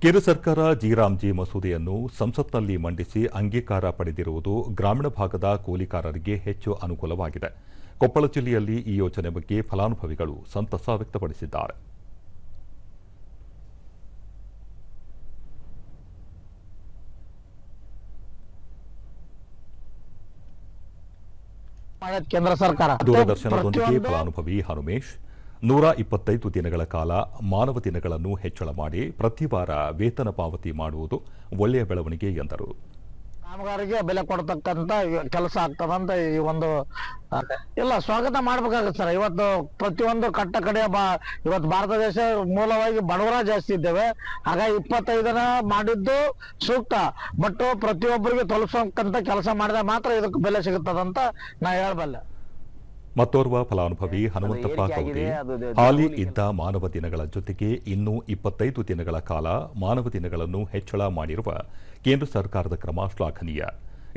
ಕೇಂದ್ರ ಸರ್ಕಾರ ಜಿ ಮಸೂದೆಯನ್ನು ಸಂಸತ್ನಲ್ಲಿ ಮಂಡಿಸಿ ಅಂಗೀಕಾರ ಪಡೆದಿರುವುದು ಗ್ರಾಮೀಣ ಭಾಗದ ಕೂಲಿಕಾರರಿಗೆ ಹೆಚ್ಚು ಅನುಕೂಲವಾಗಿದೆ. ಕೊಪ್ಪಳ ಜಿಲ್ಲೆಯಲ್ಲಿ ಈ ಯೋಜನೆ ಬಗ್ಗೆ ಫಲಾನುಭವಿಗಳು ಸಂತಸ ವ್ಯಕ್ತಪಡಿಸಿದ್ದಾರೆ. ಕೇಂದ್ರ ಸರ್ಕಾರ ದೂರದರ್ಶನದೊಂದಿಗೆ ಫಲಾನುಭವಿ ಹನುಮೇಶ್ 125 ದಿನಗಳ ಕಾಲ ಮಾನವ ದಿನಗಳನ್ನು ಹೆಚ್ಚಳ ಮಾಡಿ ಪ್ರತಿ ವಾರ ವೇತನ ಪಾವತಿ ಮಾಡುವುದು ಒಳ್ಳೆಯ ಬೆಳವಣಿಗೆ ಎಂದರು. ಕಾಮಗಾರಿಗೆ ಬೆಲೆ ಕೊಡತಕ್ಕಂತ ಕೆಲಸ ಆಗ್ತದಂತ ಈ ಒಂದು ಇಲ್ಲ ಸ್ವಾಗತ ಮಾಡಬೇಕಾಗುತ್ತೆ ಸರ್. ಇವತ್ತು ಪ್ರತಿಯೊಂದು ಕಟ್ಟ ಕಡೆ ಇವತ್ತು ಭಾರತ ದೇಶ ಮೂಲವಾಗಿ ಬಡವರ ಜಾಸ್ತಿ ಇದ್ದೇವೆ. ಹಾಗಾಗಿ 25 ಮಾಡಿದ್ದು ಸೂಕ್ತ. ಬಟ್ ಪ್ರತಿಯೊಬ್ಬರಿಗೆ ತಲುಪಿಸತಕ್ಕಂತ ಕೆಲಸ ಮಾಡಿದ್ರೆ ಮಾತ್ರ ಇದಕ್ಕೆ ಬೆಲೆ ಸಿಗುತ್ತದಂತ ನಾ ಹೇಳಬಲ್ಲೆ. ಮತ್ತೋರ್ವ ಫಲಾನುಭವಿ ಹನುಮಂತಪ್ಪ ಕೌಡಿ ಹಾಲಿ ಇದ್ದ ಮಾನವ ದಿನಗಳ ಜೊತೆಗೆ ಇನ್ನೂ 25 ದಿನಗಳ ಕಾಲ ಮಾನವ ದಿನಗಳನ್ನು ಹೆಚ್ಚಳ ಮಾಡಿರುವ ಕೇಂದ್ರ ಸರ್ಕಾರದ ಕ್ರಮ ಶ್ಲಾಘನೀಯ.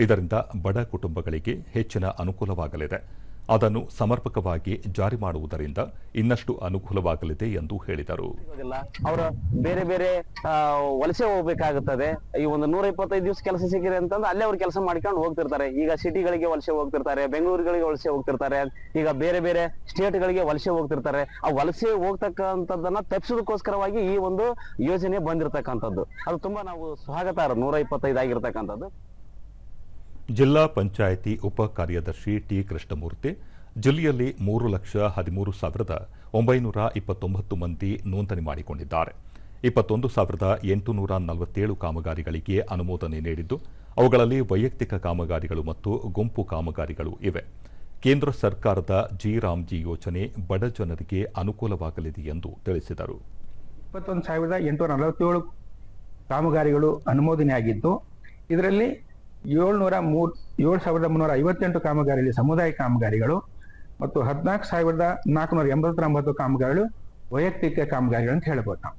ಇದರಿಂದ ಬಡ ಕುಟುಂಬಗಳಿಗೆ ಹೆಚ್ಚಿನ ಅನುಕೂಲವಾಗಲಿದೆ. ಅದನ್ನು ಸಮರ್ಪಕವಾಗಿ ಜಾರಿ ಮಾಡುವುದರಿಂದ ಇನ್ನಷ್ಟು ಅನುಕೂಲವಾಗಲಿದೆ ಎಂದು ಹೇಳಿದರು. ಅವರು ಬೇರೆ ಬೇರೆ ವಲಸೆ ಹೋಗಬೇಕಾಗುತ್ತದೆ. ಈ ಒಂದು 125 ದಿವಸ ಕೆಲಸ ಸಿಕ್ಕಿದೆ ಅಂತಂದ್ರೆ ಅಲ್ಲೇ ಅವ್ರು ಕೆಲಸ ಮಾಡ್ಕೊಂಡು ಹೋಗ್ತಿರ್ತಾರೆ. ಈಗ ಸಿಟಿಗಳಿಗೆ ವಲಸೆ ಹೋಗ್ತಿರ್ತಾರೆ, ಬೆಂಗಳೂರುಗಳಿಗೆ ವಲಸೆ ಹೋಗ್ತಿರ್ತಾರೆ, ಈಗ ಬೇರೆ ಬೇರೆ ಸ್ಟೇಟ್ಗಳಿಗೆ ವಲಸೆ ಹೋಗ್ತಿರ್ತಾರೆ. ಆ ವಲಸೆ ಹೋಗ್ತಕ್ಕಂಥದ್ದನ್ನ ತಪ್ಪಿಸೋದಕ್ಕೋಸ್ಕರವಾಗಿ ಈ ಒಂದು ಯೋಜನೆ ಬಂದಿರತಕ್ಕಂಥದ್ದು. ಅದು ತುಂಬಾ ನಾವು ಸ್ವಾಗತ 125 ಆಗಿರ್ತಕ್ಕಂಥದ್ದು. ಜಿಲ್ಲಾ ಪಂಚಾಯಿತಿ ಉಪ ಕಾರ್ಯದರ್ಶಿ ಟಿ ಕೃಷ್ಣಮೂರ್ತಿ ಜಿಲ್ಲೆಯಲ್ಲಿ 3,16,929 ಮಂದಿ ನೋಂದಣಿ ಮಾಡಿಕೊಂಡಿದ್ದಾರೆ. 21,847 ಕಾಮಗಾರಿಗಳಿಗೆ ಅನುಮೋದನೆ ನೀಡಿದ್ದು ಅವುಗಳಲ್ಲಿ ವೈಯಕ್ತಿಕ ಕಾಮಗಾರಿಗಳು ಮತ್ತು ಗುಂಪು ಕಾಮಗಾರಿಗಳು ಇವೆ. ಕೇಂದ್ರ ಸರ್ಕಾರದ ಜಿ ಯೋಜನೆ ಬಡ ಜನರಿಗೆ ಅನುಕೂಲವಾಗಲಿದೆ ಎಂದು ತಿಳಿಸಿದರು. 21,847 ಕಾಮಗಾರಿಗಳು ಅನುಮೋದನೆಯಾಗಿದ್ದು ಇದರಲ್ಲಿ 7,358 ಕಾಮಗಾರಿಯಲ್ಲಿ ಸಮುದಾಯ ಕಾಮಗಾರಿಗಳು ಮತ್ತು 14,489 ಕಾಮಗಾರಿಗಳು ವೈಯಕ್ತಿಕ ಕಾಮಗಾರಿಗಳು ಅಂತ ಹೇಳ್ಬೋದು ನಾವು.